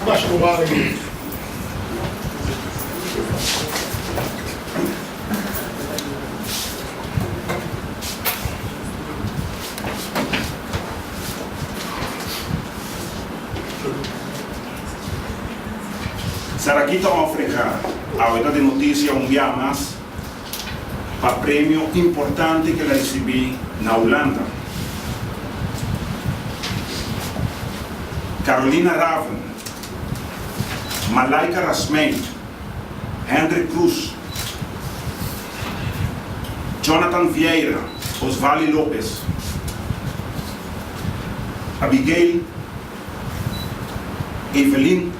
Mas covarde. Saraki está a oferecer a verdade de notícia dia mais para prêmio importante que ela recebi na Holanda. Carolina Raven, Malaika Rasmein, Hendrik Cruz, Jonathan Vieira, Osvaldo Lopes, Abigail, Evelyn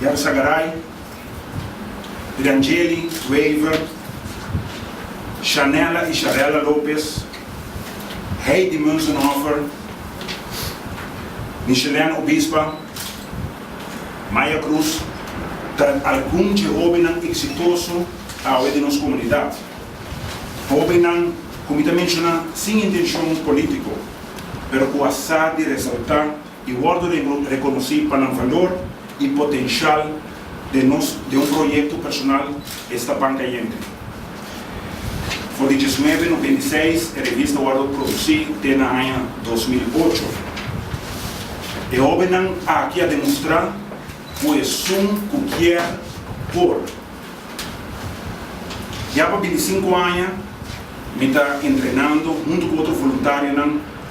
Yarsagaray, Angeli Weaver, Chanela e Charela Lopes, Heidi Munzenhofer, Michelene Obispa, Maya Cruz, alguns jovens exitosos ao de nossa comunidade. Jovens, como eu mencionei, sem intenção política, mas com a azar de ressaltar e guardo de reconhecer para o valor e potencial de projeto personal esta banca gente. Foi de 1996, a revista Guardo produzir até na ano 2008. E hoje aqui a demonstrar que qualquer por. Já para 25 anos, me está treinando junto com outros voluntários,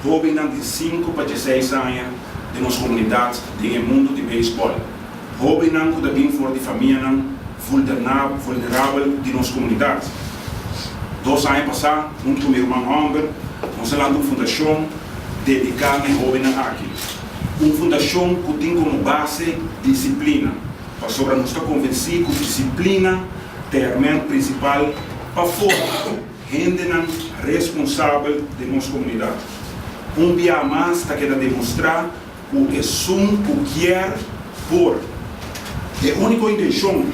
jovens de 5 para 16 anos de nossa comunidade, do mundo de beisebol. Jovens que também foram de família vulnerável de nossa comunidade. 2 anos passados, junto com meu irmão Amber, nós lançamos uma fundação dedicada a jovens aqui. Uma fundação que tem como base disciplina. Para sobre nós estar convencidos que disciplina é o elemento principal para formar gente responsável de nossa comunidade. Dia mais está querendo demonstrar que qualquer por. A única intenção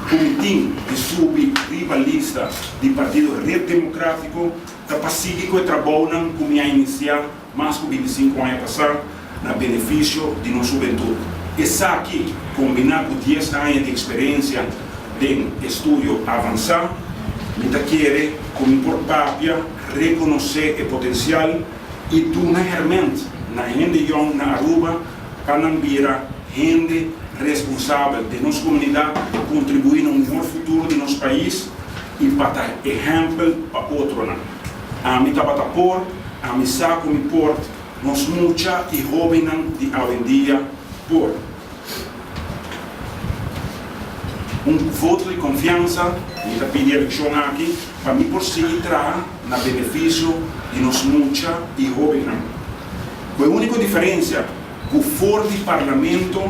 que tem de subir rivalista do Partido Rede Democrático é para seguir com o trabalho que me iniciar mais de 25 anos passados, no benefício de nossa juventude. Isso aqui, combinado com 10 anos de experiência de estudo avançado, me quer, como por papia, reconhecer o potencial e tornar realmente na gente young na Aruba, para virar gente responsável de nossa comunidade, contribuir no melhor futuro de nosso país e para dar exemplo para outros. A mim está para pôr, a mim sabe como importa, nós muita e jovens de hoje em dia por. Voto de confiança, me está pedindo eleição aqui, para mim por se entrar no benefício de nós muita e jovens. A única diferença que for do parlamento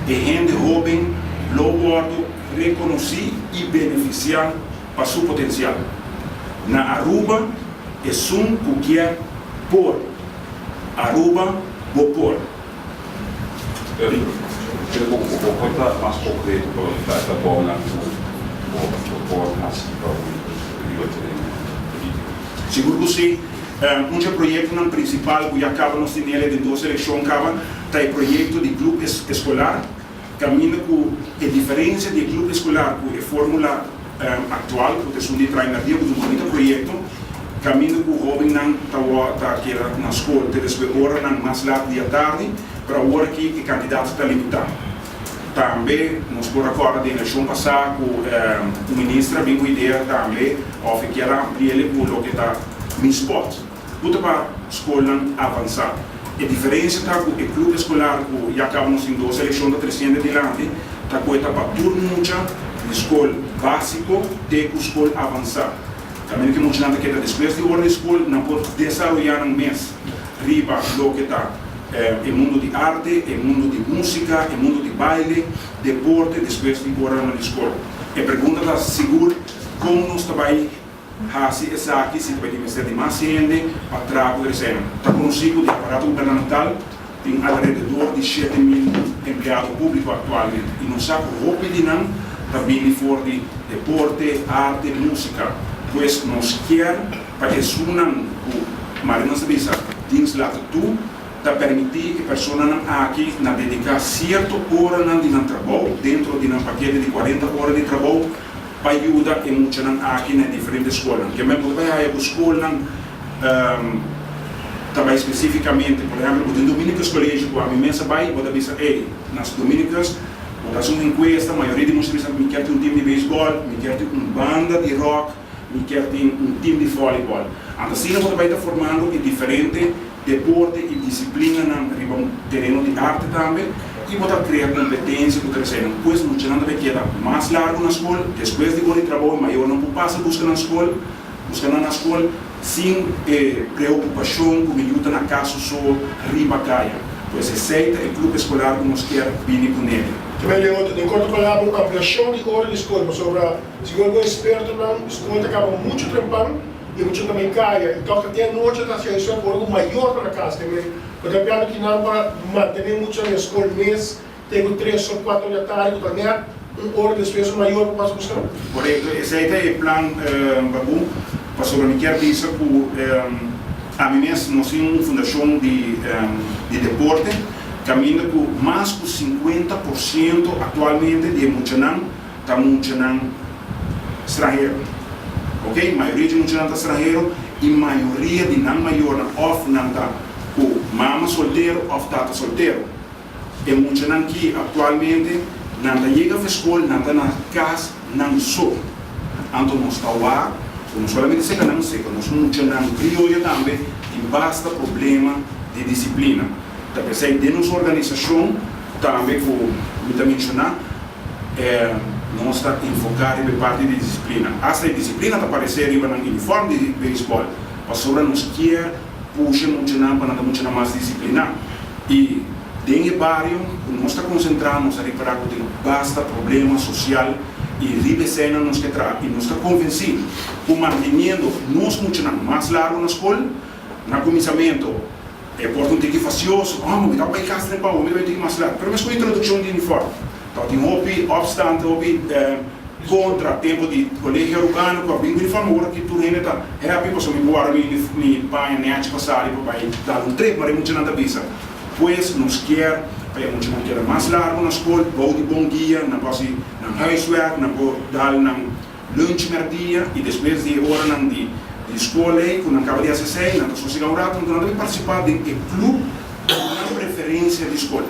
é gente jovem, logo reconhecer e beneficiar para seu potencial. Na Aruba, é qualquer por. Aruba, vou por. Vou contar mais concreto para esta bola Seguro que sim. Projeto principal que acaba nós temos de 2 eleições acaba tá o projeto de clube escolar caminho com a diferença de clube escolar com a fórmula atual que é de treinador com um bonito projeto caminho com o jovem não tá aqui na escola depois hora mais lá de tarde para a hora que o candidato está limitado. Também nós por agora da eleição passada com o ministro vem com a ideia também de que ela amplie o que está no esporte. Tudo para a escola avançada. A diferença está com o clube escolar que já acabamos em 2 eleições de 300 adiante, está com a etapa turno de escola básico até a escola avançada. Também que muita gente quer depois de hora de escola não pode desenvolver um mês riba do que está o mundo de arte, o mundo de música, o mundo de baile, deporte depois de hora na escola. A pergunta está segura como nós trabalhamos essa aqui se vai investir de mais gente para trabalhar com crescendo. Está conhecido o aparato governamental tem alrededor de 7.000 empregados públicos atualmente e não sabe rapidinho também for de deporte, arte, música. Pois nós quer para que sunan o Marinas Bisa tins lá tu para permitir que a pessoa aqui dedicar certa hora de trabalho, dentro de um paquete de 40 horas de trabalho, para ajudar e muito aqui nas diferentes escolas. Que mesmo vai a escola, também especificamente, por exemplo, no Dominicas Colégio, a minha mensa vai, vou dizer, nas Dominicas, vou fazer uma encuesta, a maioria de vocês me quer ter um time de beisebol, me quer ter uma banda de rock, me quer ter um time de voleibol. Então, assim, vou estar formando em diferentes deporte e disciplina no terreno de arte também, e vou criar competência para crescer. Depois, não vai quedar mais largo na escola, depois de ir trabalho maior, não passa buscar na escola, sem preocupação com ajuda na casa só riba caia. Pois aceita o clube escolar que nós quer vir com ele. Também, de acordo com a ampliação de hora de escola, mas sobre se eu sou experto na escola, acaba muito trampando e muito também caia. Então, que tem noite da ciência, algo maior para casa também. Porque eu penso que não para manter muito na escola mês, tenho 3 ou 4 da tarde, também hora de despesa maior para passar buscar. Correto, esse é o plano, Babu, para sobre me quer dizer que a mim mesmo nós temos uma fundação de deporte, caminha com mais de 50% atualmente de Muchanam, está Muchanam estrangeiro. Ok? A maioria de Muchanam está estrangeiro e a maioria de não maior, off não está com mama solteiro ou tata solteiro. E Muchanam que atualmente não chega à escola, não está na casa, não só. Então nós estamos lá, não somente seca, não seca, nós Muchanam crioulo também, tem basta problema de disciplina. Então, de nossa organização, também, como eu mencionar, nós estamos enfocados em parte de disciplina. Essa disciplina está aparecendo no uniforme de beisebol, mas sobre nós quer puxar muito para mais disciplina. E dentro do bairro, nós estamos concentrados, nós estamos reparando que tem basta problema social e ribecena nos que traz. E nós estamos convencidos que mantendo nós muito mais largo na escola, no começamento, porta um tique facioso, me dá para ir casa para o meu tique mais largo. Mas com a introdução de uniforme, então tem obstante, contra tempo de colégio urbano, com a uniforme agora que tu ainda está, a pessoa me boa me pai net passar e vai dar um treino, mas muito nada bisa. Pois nos quer, para muito não quer mais largo na escola, vou de bom dia, na posse, na huiswerk, na dar na lunch merdia e depois de hora de escola, quando acaba de acessar, não estou chegando a então não deve participar de clube com preferência de escola.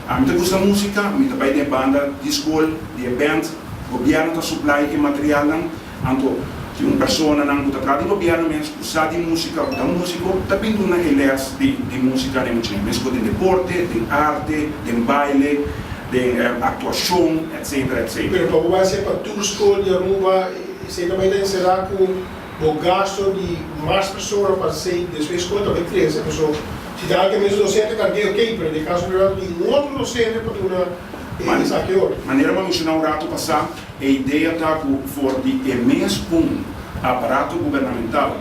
A mim gosta música, a mim também tem banda de escola, de evento, o governo está supply e material, então se uma pessoa não está atrás do governo, mas usa de música, da músico, também tem uma eleias de música, de música de deporte, de arte, de baile, de atuação, etc, etc. Mas para você para tua escola de Aruba, você também tem será que o gasto de mais pessoas para ser de sua escola também cresce. Se dá alguém mesmo docente, cadê ok, mas no caso de outro docente para uma saqueador. Maneira para mencionar o rato passar, a ideia está por de mesmo aparato governamental,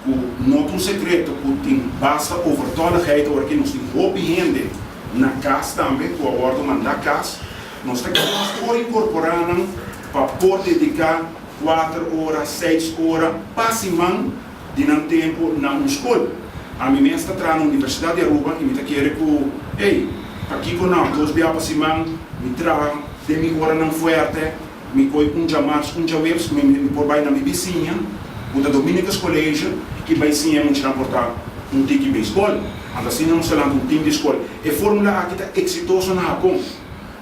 que não é um secreto, que tem basta over toda a rede, porque nós temos roupa e rende na casa também, que o aborto mandar casa, nós temos que incorporar para poder dedicar 4 horas, 6 horas, passimão de não tempo na escola. A minha está atrás na Universidade de Aruba e me está querendo que, aqui com nós, todos bem passimão, me traz, de minha hora não forte, me coi com jamares, com jawebs, me por baixo na minha vizinha, o da Dominicas Colégio, que vai sim é muito importar um time de beisebol, assim não se lança um time de escola. E a fórmula aqui está exitosa na Japão.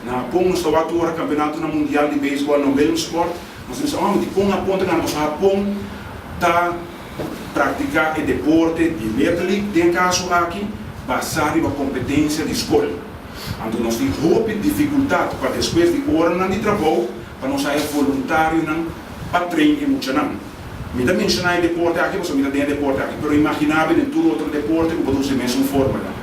Na Japão, nós estamos atuando campeonato mundial de beisebol no mesmo esporte. Nós temos que pôr a ponta na nossa Japão, está praticar o deporte de letra tem caso aqui, basado na competência de escola. Então nós temos roupa dificuldade para depois de horas de trabalho, para nós sair voluntário para treinar muito não. Me dá mencionar o deporte aqui, você me dá deporte aqui, mas imaginável em todo outro deporte que pode ser a mesma fórmula.